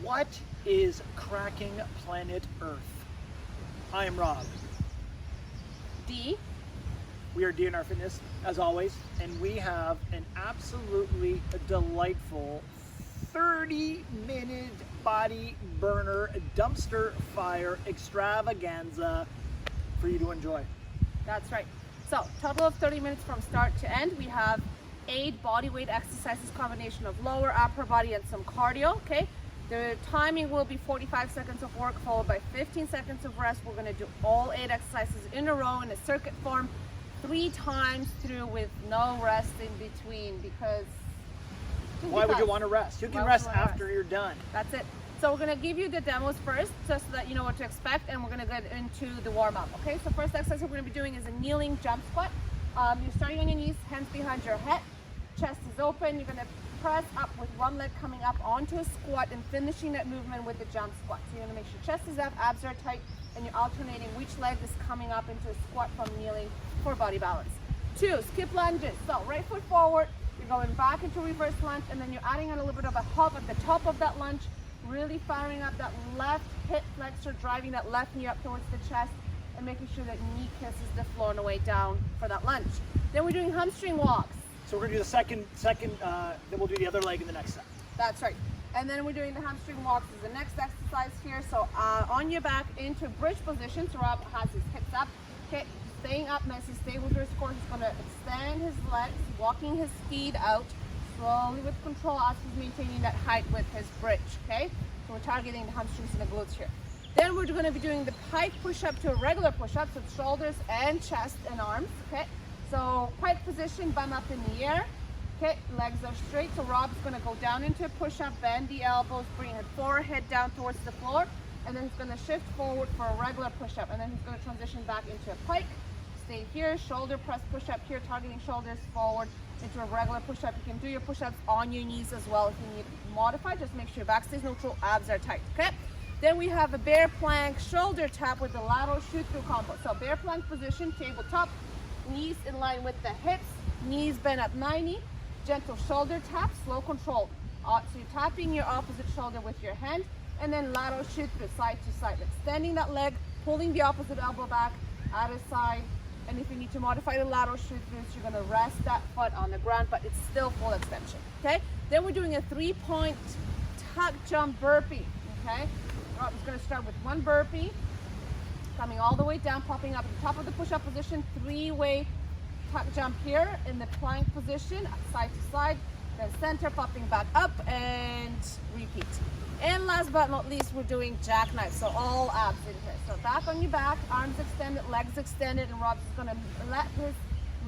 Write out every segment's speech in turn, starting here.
What is cracking planet Earth? I am Rob. D. We are DNR Fitness, as always, and we have an absolutely delightful 30-minute body burner dumpster fire extravaganza for you to enjoy. That's right. So, total of 30 minutes from start to end. We have 8 body weight exercises, combination of lower, upper body, and some cardio, okay? The timing will be 45 seconds of work followed by 15 seconds of rest. We're going to do all 8 exercises in a row in a circuit form 3 times through with no rest in between because Why would you want to rest? You can rest after you're done. That's it. So we're going to give you the demos first just so that you know what to expect, and we're going to get into the warm-up. Okay, so first exercise we're going to be doing is a kneeling jump squat. You're starting on your knees, hands behind your head, chest is open. You're going to press up with one leg coming up onto a squat and finishing that movement with the jump squat. So you're going to make sure chest is up, abs are tight, and you're alternating which leg is coming up into a squat from kneeling for body balance. 2, skip lunges. So right foot forward, you're going back into reverse lunge, and then you're adding in a little bit of a hop at the top of that lunge, really firing up that left hip flexor, driving that left knee up towards the chest, and making sure that knee kisses the floor on the way down for that lunge. Then we're doing hamstring walks. So we're gonna do the second, then we'll do the other leg in the next set. That's right. And then we're doing the hamstring walks as the next exercise here. So on your back into bridge position. So Rob has his hips up, okay, staying up nice and stable with his core. He's gonna extend his legs, walking his feet out slowly with control as he's maintaining that height with his bridge, okay? So we're targeting the hamstrings and the glutes here. Then we're gonna be doing the pike push-up to a regular push-up, so shoulders and chest and arms, okay? So pike position, bum up in the air, okay? Legs are straight, so Rob's gonna go down into a push-up, bend the elbows, bring his forehead down towards the floor, and then he's gonna shift forward for a regular push-up, and then he's gonna transition back into a pike. Stay here, shoulder press push-up here, targeting shoulders forward into a regular push-up. You can do your push-ups on your knees as well if you need to modify. Just make sure your back stays neutral, abs are tight, okay? Then we have a bear plank shoulder tap with the lateral shoot-through combo. So bear plank position, tabletop, knees in line with the hips, knees bent at 90, gentle shoulder tap, slow control. So you're tapping your opposite shoulder with your hand, and then lateral shoot-through side to side. Extending that leg, pulling the opposite elbow back, out of side. And if you need to modify the lateral shoot-throughs, you're gonna rest that foot on the ground, but it's still full extension, okay? Then we're doing a 3-point tuck jump burpee, okay? Rob's gonna start with 1 burpee, coming all the way down, popping up at the top of the push-up position, 3-way tuck jump here in the plank position, side to side, then center, popping back up, and repeat. And last but not least, we're doing jackknife, so all abs in here. So back on your back, arms extended, legs extended, and Rob's just gonna let his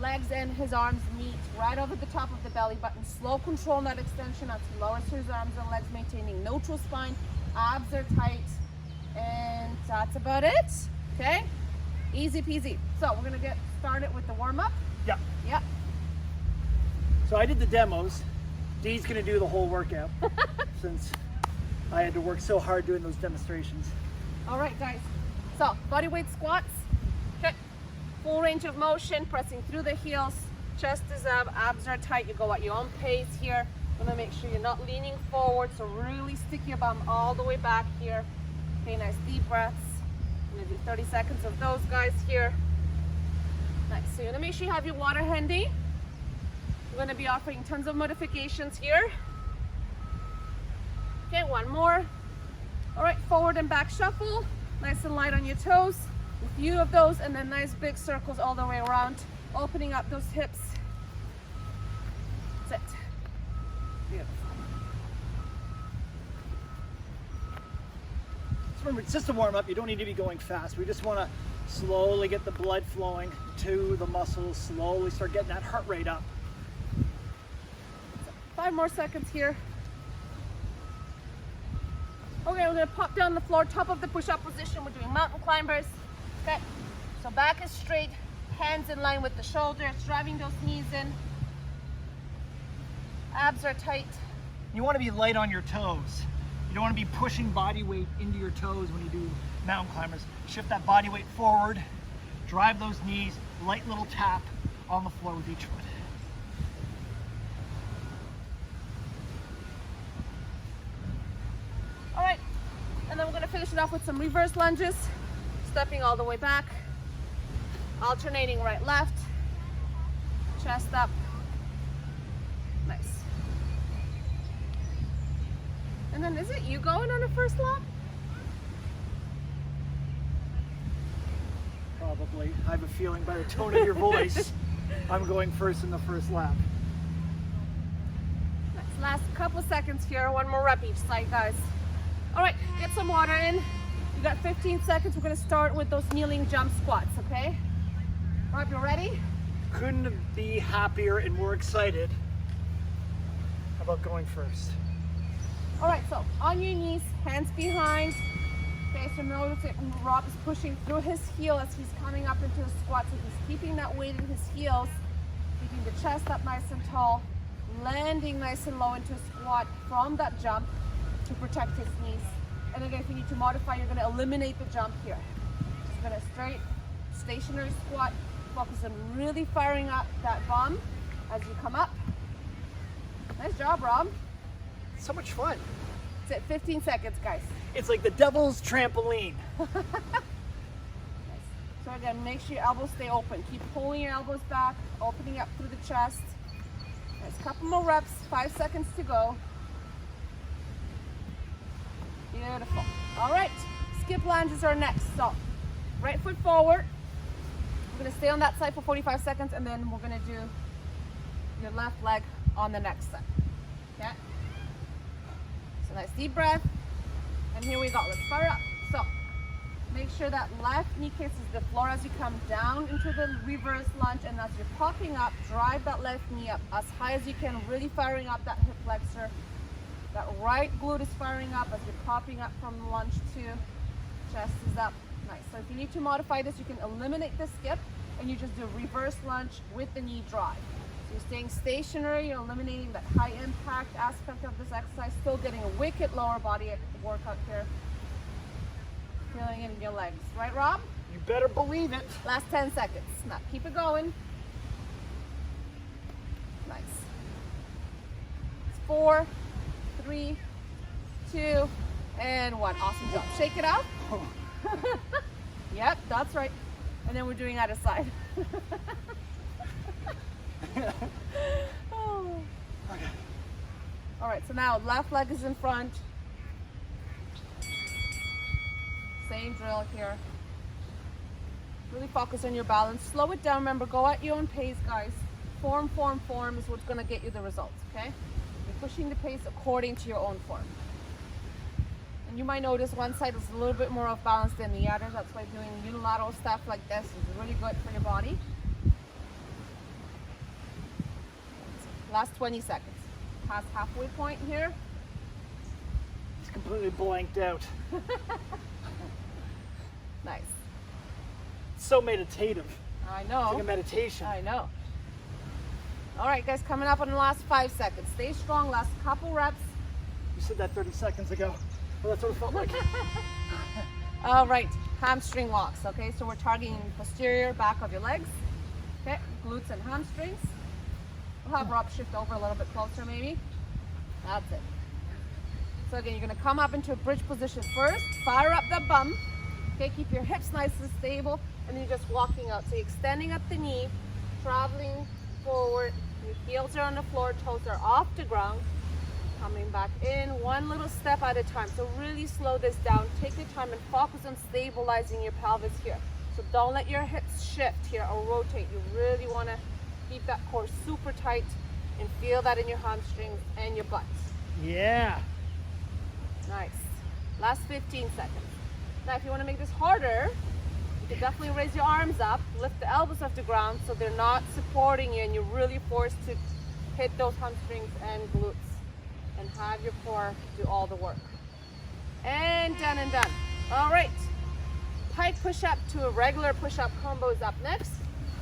legs and his arms meet right over the top of the belly button. Slow control on that extension as he lowers his arms and legs, maintaining neutral spine, abs are tight, and that's about it, okay? Easy peasy. So we're gonna get started with the warm-up. Yeah. Yep. So I did the demos. Dee's gonna do the whole workout since I had to work so hard doing those demonstrations. All right, guys. So body weight squats. Okay. Full range of motion, pressing through the heels. Chest is up, abs are tight. You go at your own pace here. Want to make sure you're not leaning forward, so really stick your bum all the way back here. Okay, nice deep breaths. I'm gonna do 30 seconds of those guys here. Nice. So you're gonna make sure you have your water handy. We're gonna be offering tons of modifications here. Okay, 1 more. All right, forward and back shuffle. Nice and light on your toes. A few of those, and then nice big circles all the way around, opening up those hips. That's it. Beautiful. So remember, it's just a warm-up. You don't need to be going fast. We just want to slowly get the blood flowing to the muscles, slowly start getting that heart rate up. 5 more seconds here. Okay, we're gonna pop down the floor, top of the push-up position. We're doing mountain climbers. Okay, so back is straight, hands in line with the shoulders, driving those knees in. Abs are tight. You want to be light on your toes. You don't want to be pushing body weight into your toes when you do mountain climbers. Shift that body weight forward, drive those knees, light little tap on the floor with each foot. All right, And then we're gonna finish it off with some reverse lunges, stepping all the way back, alternating right, left, chest up. Nice. And then is it you going on the first lap? Probably. I have a feeling by the tone of your voice, I'm going first in the first lap. Nice. Last couple seconds here. One more rep each side, guys. All right, get some water in. You got 15 seconds. We're gonna start with those kneeling jump squats, okay? Rob, you ready? Couldn't be happier and more excited about going first. All right, so on your knees, hands behind. Okay, so notice that Rob is pushing through his heel as he's coming up into a squat. So he's keeping that weight in his heels, keeping the chest up nice and tall, landing nice and low into a squat from that jump to protect his knees. And again, if you need to modify, you're gonna eliminate the jump here. Just gonna straight, stationary squat, focus on really firing up that bum as you come up. Nice job, Rob. So much fun. That's it, 15 seconds, guys. It's like the devil's trampoline. Nice. So again, make sure your elbows stay open. Keep pulling your elbows back, opening up through the chest. Nice, couple more reps, 5 seconds to go. Beautiful. All right, skip lunges are next. So, right foot forward. We're gonna stay on that side for 45 seconds and then we're gonna do your left leg on the next side. Okay? So nice deep breath. And here we go, let's fire up. So, make sure that left knee kisses the floor as you come down into the reverse lunge, and as you're popping up, drive that left knee up as high as you can, really firing up that hip flexor. That right glute is firing up as you're popping up from lunge two. Chest is up, nice. So if you need to modify this, you can eliminate the skip and you just do reverse lunge with the knee drive. So you're staying stationary, you're eliminating that high impact aspect of this exercise, still getting a wicked lower body workout here. Feeling it in your legs, right, Rob? You better believe it. Last 10 seconds. Now keep it going. Nice. It's 4, 3, 2, and 1. Awesome job. Shake it out. Yep, that's right. And then we're doing other side. Oh. Okay. All right, so now left leg is in front. Same drill here. Really focus on your balance. Slow it down. Remember, go at your own pace, guys. Form is what's going to get you the results, okay? You're pushing the pace according to your own form. And you might notice one side is a little bit more off balance than the other. That's why doing unilateral stuff like this is really good for your body. Last 20 seconds. Past halfway point here. It's completely blanked out. Nice. It's so meditative. I It's know. like a meditation. I know. All right, guys, coming up on the last 5 seconds. Stay strong, last couple reps. You said that 30 seconds ago. Well, that's what it felt like. All right, hamstring walks, okay? So we're targeting posterior back of your legs. Okay, glutes and hamstrings. We'll have Rob shift over a little bit closer maybe. That's it. So again, you're gonna come up into a bridge position first, fire up the bum. Okay, keep your hips nice and stable, and then you're just walking out. So you're extending up the knee, traveling forward, your heels are on the floor, toes are off the ground. Coming back in, one little step at a time. So really slow this down. Take your time and focus on stabilizing your pelvis here. So don't let your hips shift here or rotate. You really want to keep that core super tight and feel that in your hamstrings and your butt. Yeah. Nice. Last 15 seconds. Now, if you want to make this harder, you can definitely raise your arms up, lift the elbows off the ground so they're not supporting you and you're really forced to hit those hamstrings and glutes and have your core do all the work. And done and done. All right. Pike push-up to a regular push-up combo is up next.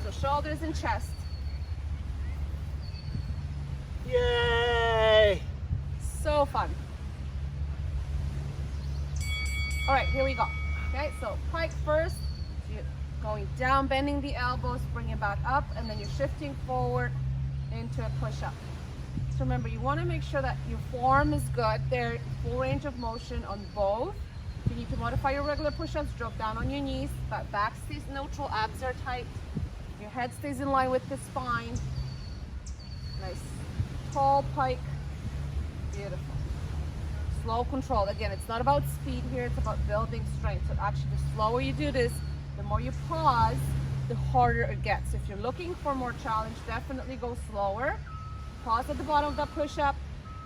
So shoulders and chest. Yay! So fun. All right, here we go. Okay, so pike first. You're going down, bending the elbows, bring it back up, and then you're shifting forward into a push-up. So remember, you want to make sure that your form is good. They're full range of motion on both. you need to modify your regular push-ups, drop down on your knees, back stays neutral, abs are tight, your head stays in line with the spine. Nice tall pike, beautiful. Slow control. Again, it's not about speed here, it's about building strength. So actually, the slower you do this, the more you pause, the harder it gets. If you're looking for more challenge, definitely go slower. Pause at the bottom of that push-up,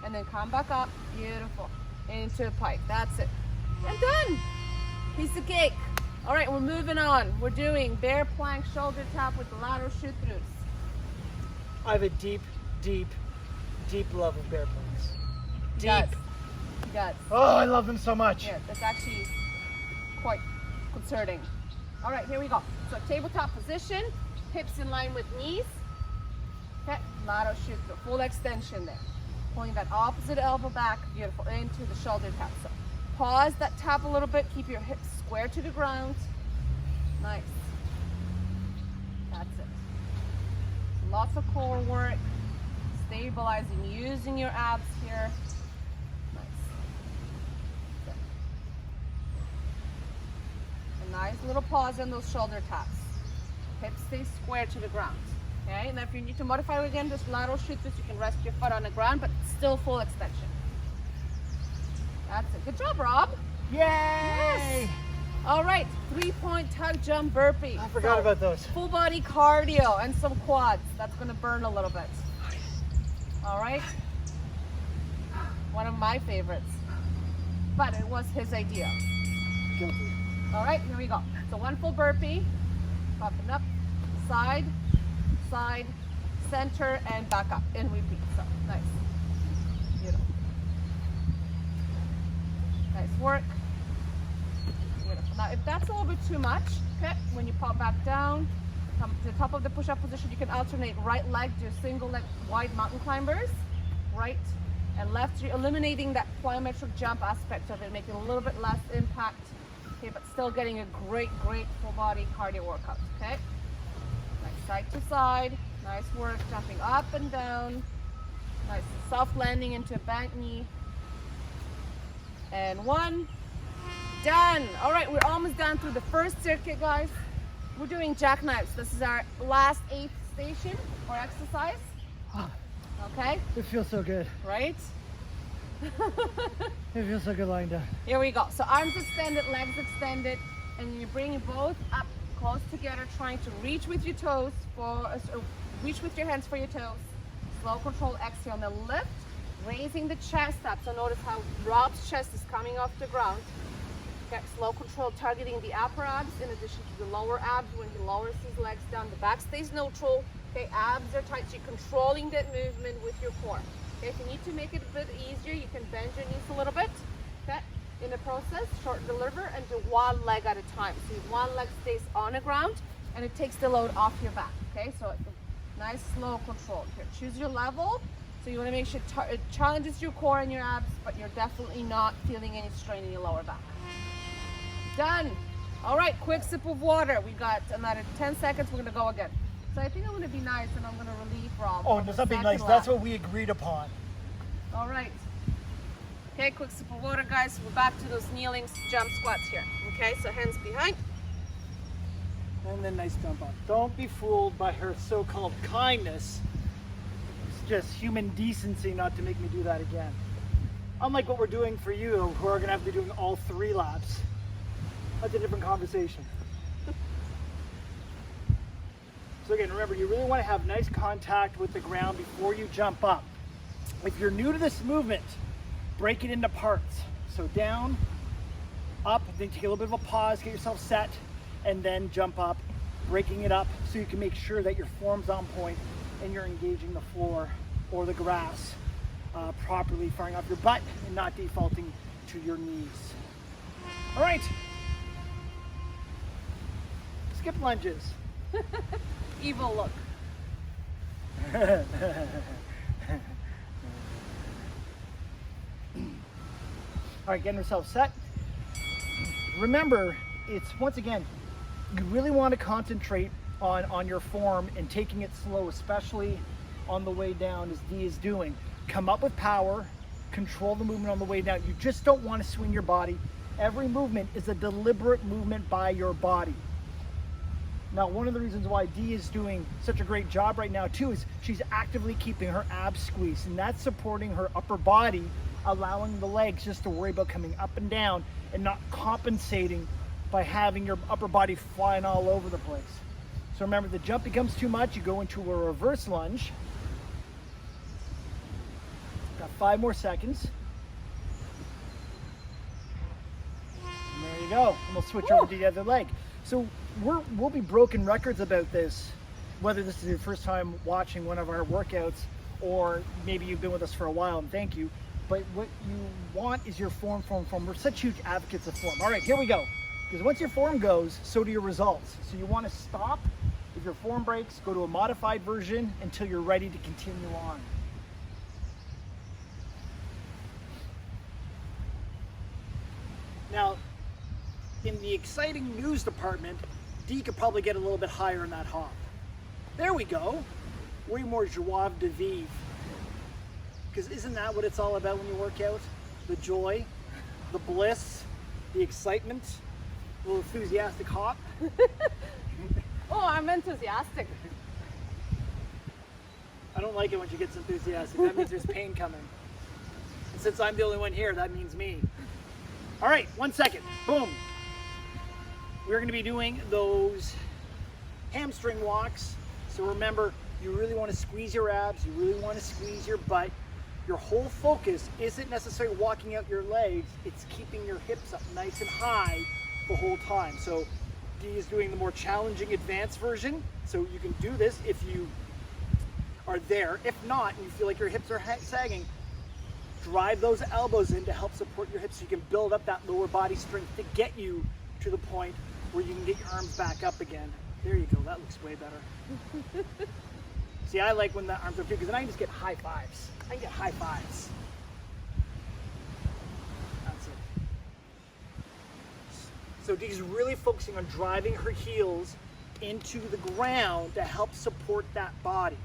and then come back up. Beautiful. Into a pike. That's it. And done. Piece of cake. All right, we're moving on. We're doing bear plank shoulder tap with the lateral shoot throughs. I have a deep love of bear planks. Deep. Yes. Oh, I love them so much. Yeah, that's actually quite concerning. All right, here we go. So tabletop position, hips in line with knees. Okay, lateral shoot through, full extension there. Pulling that opposite elbow back, beautiful, into the shoulder tap. So pause that tap a little bit, keep your hips square to the ground. Nice. That's it. Lots of core work, stabilizing, using your abs here. Nice. Good. A nice little pause on those shoulder taps. Hips stay square to the ground. Okay, and if you need to modify again, this lateral shoot throughs, you can rest your foot on the ground, but still full extension. That's it. Good job, Rob. Yay! Yes. All right, 3-point tug jump burpee. I forgot about those. Full body cardio and some quads. That's going to burn a little bit. All right. One of my favorites, but it was his idea. Guilty. All right, here we go. So one full burpee, popping up, side, side, center, and back up, and repeat. So nice, beautiful, nice work. Beautiful. Now, if that's a little bit too much, okay, when you pop back down, come to the top of the push-up position, you can alternate right leg, do single leg wide mountain climbers, right and left. You're eliminating that plyometric jump aspect of it, making a little bit less impact, okay, but still getting a great full body cardio workout, okay? Nice side to side, nice work, jumping up and down, nice soft landing into a bent knee, and one, done. All right, we're almost done through the first circuit, guys. We're doing jackknives. This is our last 8th station or exercise. Okay, It feels so good. right? It feels so good lying down. Here we go. So arms extended, legs extended, and you bring it both up close together, trying to reach with your toes reach with your hands for your toes. Slow control exhale, and then lift, raising the chest up. So notice how Rob's chest is coming off the ground. Okay, slow control, targeting the upper abs in addition to the lower abs. When he lowers his legs down, the back stays neutral. Okay, abs are tight, so you're controlling that movement with your core. Okay, if you need to make it a bit easier, you can bend your knees a little bit. Okay, in the process, short deliver and do one leg at a time. So one leg stays on the ground and it takes the load off your back. Okay, so nice slow control. Here, choose your level. So you want to make sure it challenges your core and your abs, but you're definitely not feeling any strain in your lower back. Done. All right, quick sip of water. We got another 10 seconds. We're going to go again. So I think I'm going to be nice and I'm going to relieve Rob. Oh, does that be nice? That's what we agreed upon. All right. Okay, quick sip of water, guys. We're back to those kneeling jump squats here. Okay, so hands behind. And then nice jump up. Don't be fooled by her so-called kindness. It's just human decency not to make me do that again. Unlike what we're doing for you, who are going to have to be doing all 3 laps. That's a different conversation. So again, remember, you really want to have nice contact with the ground before you jump up. If you're new to this movement, break it into parts. So down, up, then take a little bit of a pause, get yourself set, and then jump up, breaking it up so you can make sure that your form's on point and you're engaging the floor or the grass properly, firing off your butt and not defaulting to your knees. All right. Skip lunges. Evil look. All right, getting yourself set. Remember, it's once again, you really want to concentrate on your form and taking it slow, especially on the way down, as Dee is doing. Come up with power, control the movement on the way down. You just don't want to swing your body Every movement is a deliberate movement by your body. Now, one of the reasons why Dee is doing such a great job right now too is she's actively keeping her abs squeezed, and that's supporting her upper body, allowing the legs just to worry about coming up and down and not compensating by having your upper body flying all over the place. So remember, the jump becomes too much, you go into a reverse lunge. Got 5 more seconds. And there you go. And we'll switch over to the other leg. So we'll be broken records about this, whether this is your first time watching one of our workouts or maybe you've been with us for a while, and thank you. But what you want is your form. We're such huge advocates of form. All right, here we go. Because once your form goes, so do your results. So you want to stop. If your form breaks, go to a modified version until you're ready to continue on. Now, in the exciting news department, Dee could probably get a little bit higher in that hop. There we go. Way more joie de vivre. Because isn't that what it's all about when you work out? The joy, the bliss, the excitement, a little enthusiastic hop. Oh, I'm enthusiastic. I don't like it when she gets enthusiastic. That means there's pain coming. And since I'm the only one here, that means me. All right, 1 second. Boom. We're going to be doing those hamstring walks. So remember, you really want to squeeze your abs. You really want to squeeze your butt. Your whole focus isn't necessarily walking out your legs. It's keeping your hips up nice and high the whole time. So Dee is doing the more challenging advanced version. So you can do this if you are there. If not, and you feel like your hips are sagging, drive those elbows in to help support your hips so you can build up that lower body strength to get you to the point where you can get your arms back up again. There you go, that looks way better. See, I like when the arms are too, because then I can just get high fives. I can get high fives. That's it. So Dee's really focusing on driving her heels into the ground to help support that body.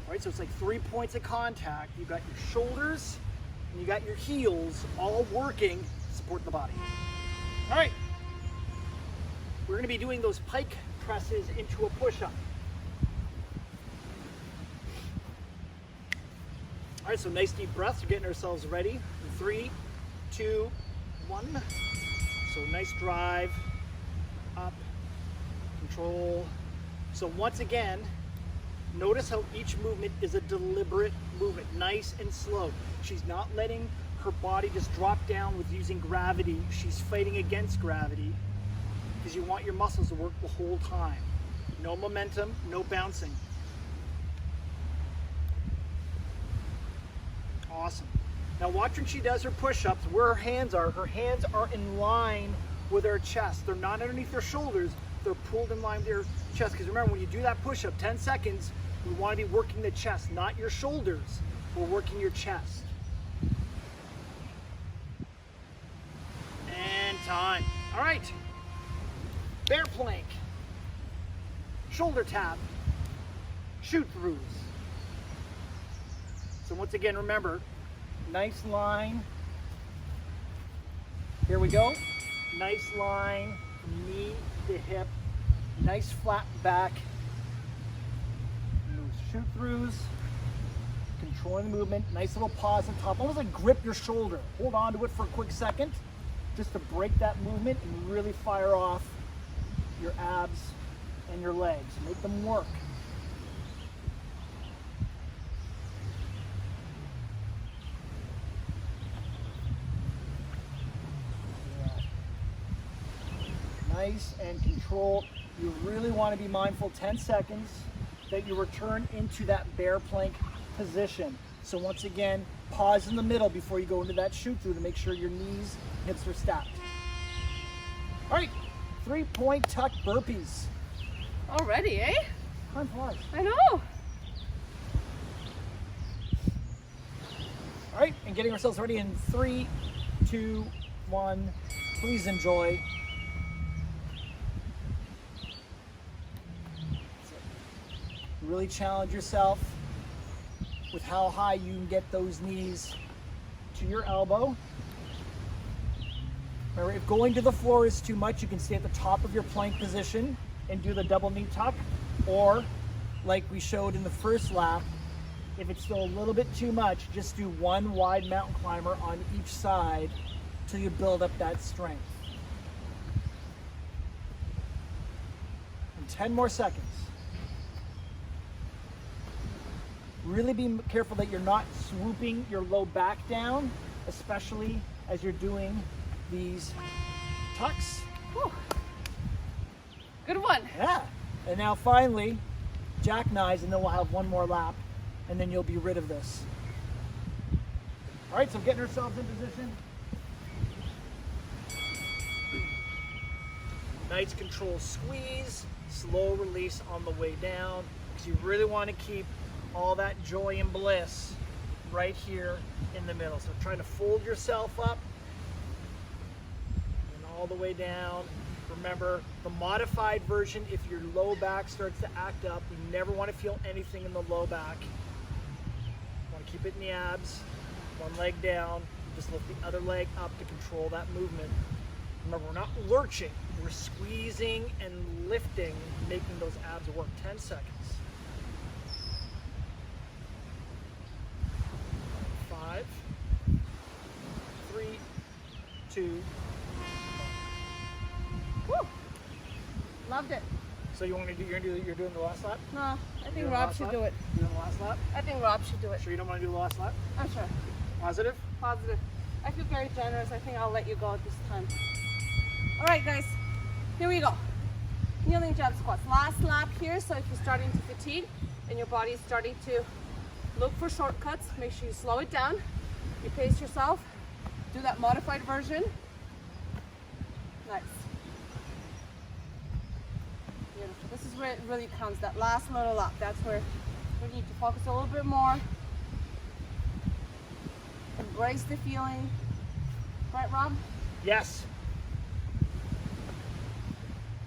All right, so it's like 3 points of contact. You've got your shoulders and you got your heels all working to support the body. All right, we're gonna be doing those pike presses into a push-up. All right, so nice deep breaths. We're getting ourselves ready. In 3, 2, 1. So nice drive, up, control. So once again, notice how each movement is a deliberate movement, nice and slow. She's not letting her body just drop down with using gravity. She's fighting against gravity because you want your muscles to work the whole time. No momentum, no bouncing. Awesome. Now watch when she does her push-ups, where her hands are in line with her chest. They're not underneath her shoulders, they're pulled in line with your chest. Because remember, when you do that push-up, 10 seconds, we want to be working the chest, not your shoulders. We're working your chest. And time. All right. Bear plank. Shoulder tap. Shoot throughs. So once again, remember, nice line. Here we go. Nice line, knee to hip. Nice flat back. Shoot throughs. Controlling the movement. Nice little pause on top. Almost like grip your shoulder. Hold on to it for a quick second, just to break that movement and really fire off your abs and your legs. Make them work. Nice and control. You really want to be mindful, 10 seconds, that you return into that bear plank position. So once again, pause in the middle before you go into that shoot through to make sure your knees and hips are stacked. All right, 3-point tuck burpees. Already, eh? Time flies. I know. All right, and getting ourselves ready in 3, 2, 1. Please enjoy. Really challenge yourself with how high you can get those knees to your elbow. Remember, if going to the floor is too much, you can stay at the top of your plank position and do the double knee tuck, or like we showed in the first lap, if it's still a little bit too much, just do one wide mountain climber on each side till you build up that strength. And 10 more seconds. Really be careful that you're not swooping your low back down, especially as you're doing these tucks. Whew. Good one. Yeah. And now finally, jackknives, and then we'll have one more lap, and then you'll be rid of this. All right, so getting ourselves in position. Nice controlled squeeze, slow release on the way down, because you really want to keep all that joy and bliss right here in the middle. So trying to fold yourself up and all the way down. Remember, the modified version, if your low back starts to act up, you never want to feel anything in the low back. You want to keep it in the abs, one leg down, just lift the other leg up to control that movement. Remember, we're not lurching, we're squeezing and lifting, making those abs work. 10 seconds. 5, 3, 2. Woo. Loved it. So you want me to do? You're doing the last lap? No, I think Doing the Rob last should lap? do it. Doing the last lap? I think Rob should do it. Sure you don't want to do the last lap? I'm sure. Positive? Positive. I feel very generous. I think I'll let you go this time. All right, guys. Here we go. Kneeling jump squats. Last lap here. So if you're starting to fatigue and your body's starting to look for shortcuts, make sure you slow it down. You pace yourself. Do that modified version. Nice. Beautiful. This is where it really counts. That last little lap. That's where we need to focus a little bit more. Embrace the feeling. Right, Rob? Yes.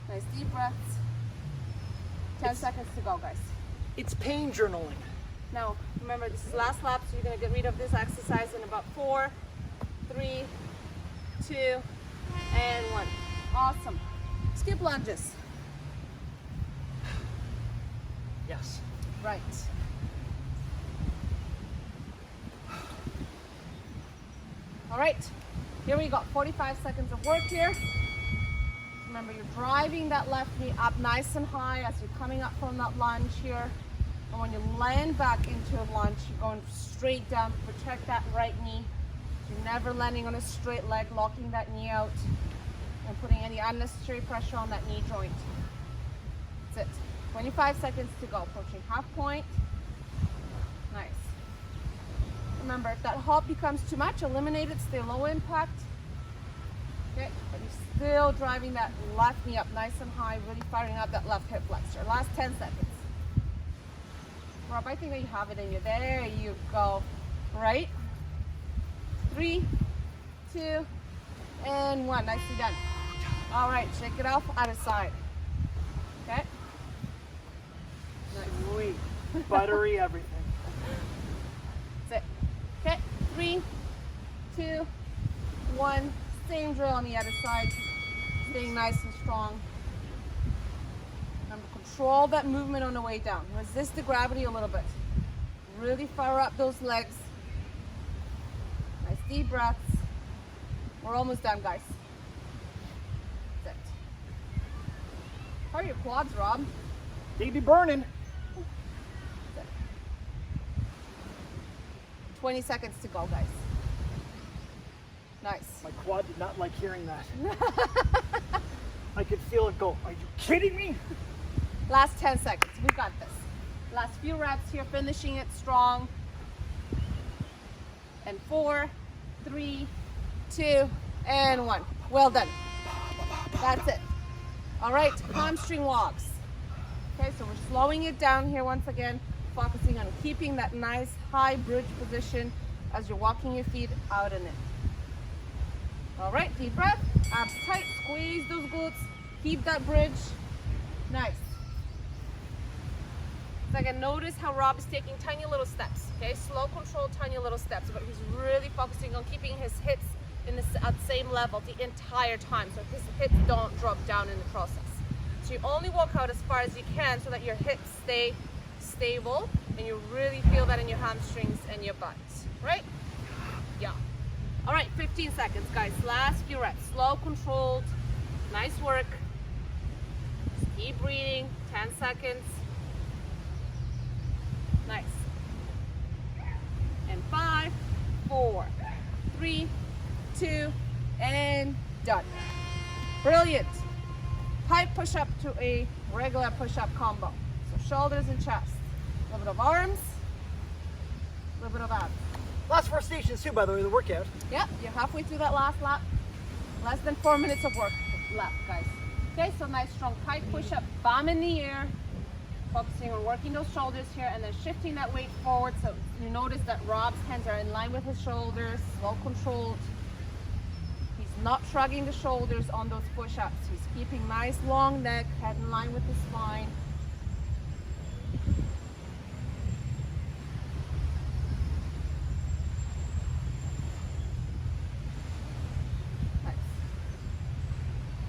Nice deep breaths. 10 seconds to go, guys. It's pain journaling. Now, remember, this is last lap, so you're going to get rid of this exercise in about 4, 3, 2, and 1. Awesome. Skip lunges. Yes. Right. All right, here we go. 45 seconds of work here. Remember, you're driving that left knee up nice and high as you're coming up from that lunge here. And when you land back into a lunge, you're going straight down to protect that right knee. You're never landing on a straight leg, locking that knee out and putting any unnecessary pressure on that knee joint. That's it. 25 seconds to go. Approaching half point. Nice. Remember, if that hop becomes too much, eliminate it, stay low impact. Okay, but you're still driving that left knee up nice and high, really firing up that left hip flexor. Last 10 seconds. Rob, I think that you have it in you. There you go. Right? 3, 2, and 1. Nicely done. All right, shake it off, out of side. Okay? Nice. Sweet. Buttery everything. That's it. Okay, 3, 2, 1. Same drill on the other side. Staying nice and strong. Remember, control that movement on the way down. Resist the gravity a little bit. Really fire up those legs. Nice deep breaths. We're almost done, guys. That's it. How are your quads, Rob? They be burning. 20 seconds to go, guys. Nice. My quad did not like hearing that. I could feel it go. Are you kidding me? Last 10 seconds. We got this. Last few reps here, finishing it strong. And 4, 3, 2, and 1. Well done. That's it. All right, hamstring walks. Okay, so we're slowing it down here once again, focusing on keeping that nice high bridge position as you're walking your feet out and in. All right, deep breath, abs tight, squeeze those glutes, keep that bridge. Nice. So again, notice how Rob is taking tiny little steps, okay? Slow, controlled, tiny little steps, but he's really focusing on keeping his hips at the same level the entire time, so his hips don't drop down in the process. So you only walk out as far as you can so that your hips stay stable and you really feel that in your hamstrings and your butt, right? Yeah. All right, 15 seconds, guys. Last few reps. Slow, controlled. Nice work. Just keep breathing. 10 seconds. Nice. And 5, 4, 3, 2, and done. Brilliant. High push-up to a regular push-up combo. So shoulders and chest. A little bit of arms, a little bit of abs. Last 4 stations too, by the way, the workout. Yep, you're halfway through that last lap. Less than 4 minutes of work left, guys. Okay, so nice strong high push-up, bum in the air. Focusing on working those shoulders here and then shifting that weight forward. So you notice that Rob's hands are in line with his shoulders, well controlled. He's not shrugging the shoulders on those push-ups. He's keeping nice long neck, head in line with his spine. Nice.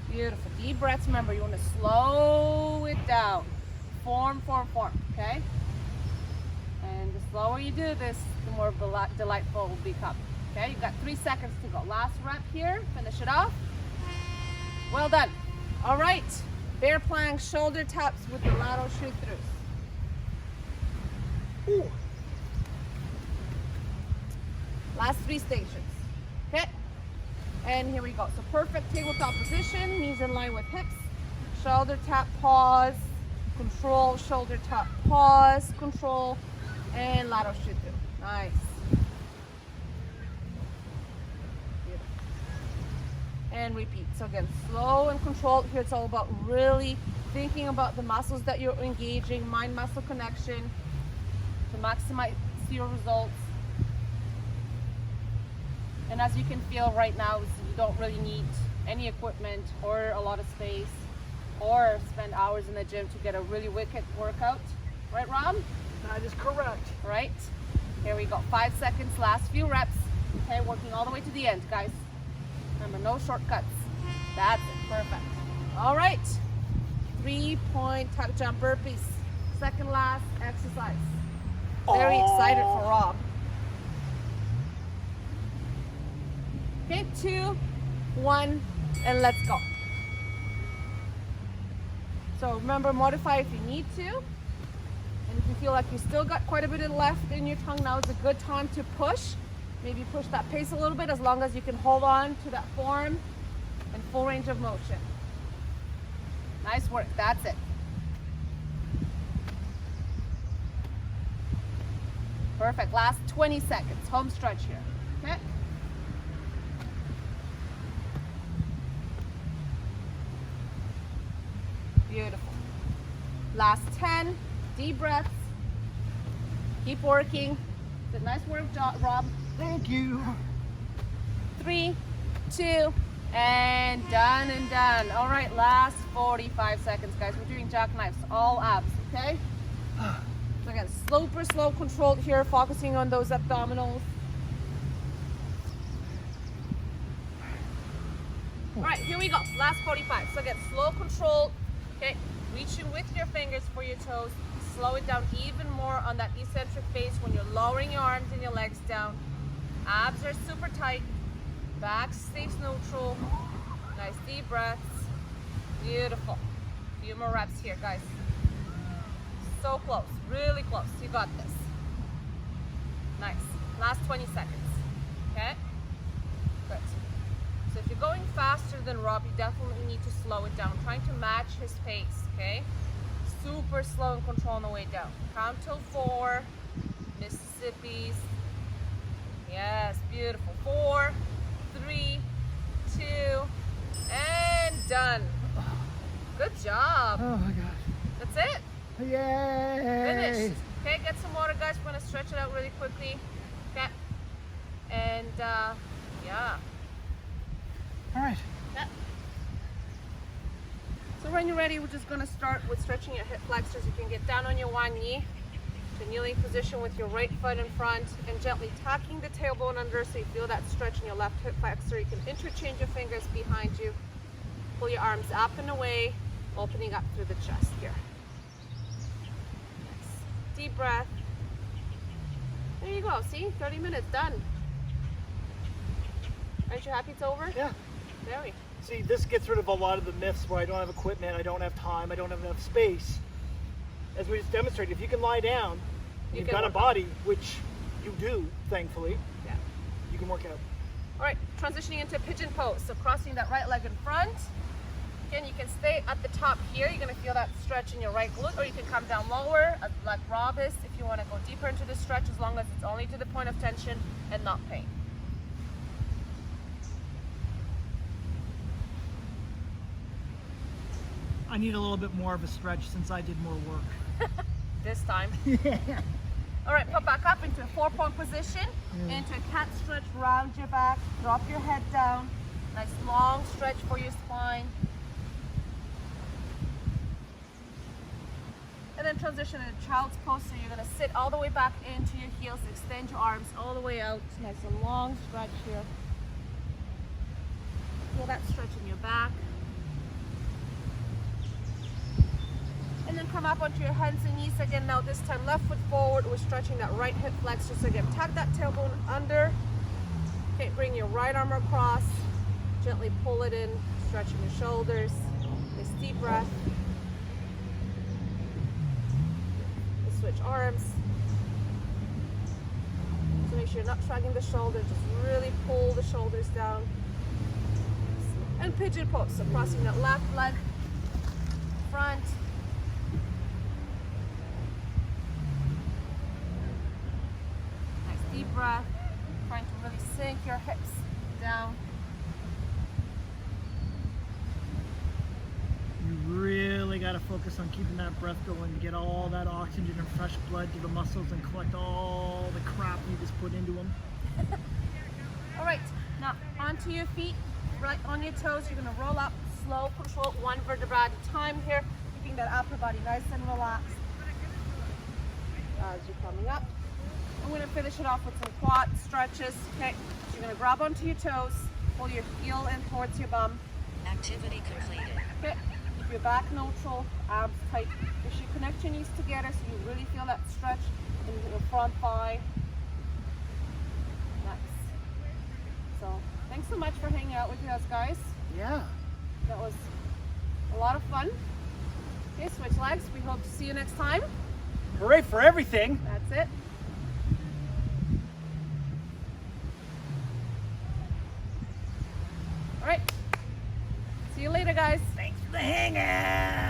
Beautiful. Deep breaths. Remember, you want to slow it down. Form, okay? And the slower you do this, the more delightful it will become. Okay, you've got 3 seconds to go. Last rep here, finish it off. Well done. All right, bear plank, shoulder taps with the lateral shoot throughs. Ooh. Last 3 stations, okay? And here we go. So perfect tabletop position, knees in line with hips, shoulder tap, pause, control, shoulder tap, pause, control, and lateral shoot through. Nice. Beautiful. And repeat. So again, slow and controlled. Here it's all about really thinking about the muscles that you're engaging, mind-muscle connection to maximize your results. And as you can feel right now, you don't really need any equipment or a lot of space or spend hours in the gym to get a really wicked workout. Right, Rob? That is correct. Right. Here we go. 5 seconds, last few reps. Okay, working all the way to the end, guys. Remember, no shortcuts. That's it. Perfect. All right. 3-point tuck jump burpees. Second last exercise. Very excited for Rob. Okay, 2, 1, and let's go. So remember, modify if you need to. And if you feel like you still got quite a bit of left in your tongue, now is a good time to push. Maybe push that pace a little bit as long as you can hold on to that form and full range of motion. Nice work, that's it. Perfect, last 20 seconds, home stretch here, okay? Beautiful. Last 10, deep breaths. Keep working. It's a nice work, Rob. Thank you. 3, 2, and done and done. All right, last 45 seconds, guys. We're doing jackknives, all abs, okay? So again, super slow, controlled here, focusing on those abdominals. All right, here we go. Last 45. So again, slow, controlled. Okay, reaching with your fingers for your toes. Slow it down even more on that eccentric base when you're lowering your arms and your legs down. Abs are super tight. Back stays neutral. Nice deep breaths. Beautiful. Few more reps here, guys. So close, really close. You got this. Nice. Last 20 seconds. Okay? Good. So if you're going faster than Rob, you definitely need to slow it down. Trying to match his pace, okay? Super slow and control on the way down. Count till 4. Mississippi's. Yes, beautiful. 4, 3, 2, and done. Good job. Oh my God. That's it. Yay! Finished. Okay, get some water, guys. We're gonna stretch it out really quickly. Okay. And yeah. All right. Yeah. So when you're ready, we're just gonna start with stretching your hip flexors. You can get down on your one knee. to kneeling position with your right foot in front and gently tucking the tailbone under so you feel that stretch in your left hip flexor. You can interchange your fingers behind you. Pull your arms up and away, opening up through the chest here. Nice. Deep breath. There you go. See? 30 minutes done. Aren't you happy it's over? Yeah. There we go. See, this gets rid of a lot of the myths where I don't have equipment, I don't have time, I don't have enough space. As we just demonstrated, if you can lie down, You you've can got a work body, which you do, thankfully, Yeah. you can work out. All right, transitioning into pigeon pose. So crossing that right leg in front. Again, you can stay at the top here. You're gonna feel that stretch in your right glute, or you can come down lower, like Rob is, if you wanna go deeper into the stretch, as long as it's only to the point of tension and not pain. I need a little bit more of a stretch since I did more work. This time. All right, put back up into a 4-point position, into a cat stretch, round your back, drop your head down. Nice long stretch for your spine. And then transition into child's pose, so you're gonna sit all the way back into your heels, extend your arms all the way out. Nice and long stretch here. Feel that stretch in your back. And then come up onto your hands and knees again. Now this time left foot forward. We're stretching that right hip flexor. So again, tuck that tailbone under. Okay, bring your right arm across. Gently pull it in, stretching your shoulders. Nice deep breath. We'll switch arms. So make sure you're not shrugging the shoulders. Just really pull the shoulders down. And pigeon pose. So crossing that left leg, front. Deep breath, trying to really sink your hips down. You really got to focus on keeping that breath going to get all that oxygen and fresh blood to the muscles and collect all the crap you just put into them. All right, now onto your feet, right on your toes. You're gonna roll up, slow control, one vertebra at a time here, keeping that upper body nice and relaxed. As you're coming up. I'm going to finish it off with some quad stretches. Okay, so you're going to grab onto your toes, pull your heel in towards your bum. Activity completed. Okay, keep your back neutral, arms tight. You should connect your knees together so you really feel that stretch in your front thigh. Nice. So, thanks so much for hanging out with us, guys. Yeah. That was a lot of fun. Okay, switch legs. We hope to see you next time. Hooray for everything. That's it. All right. See you later, guys. Thanks for the hangout.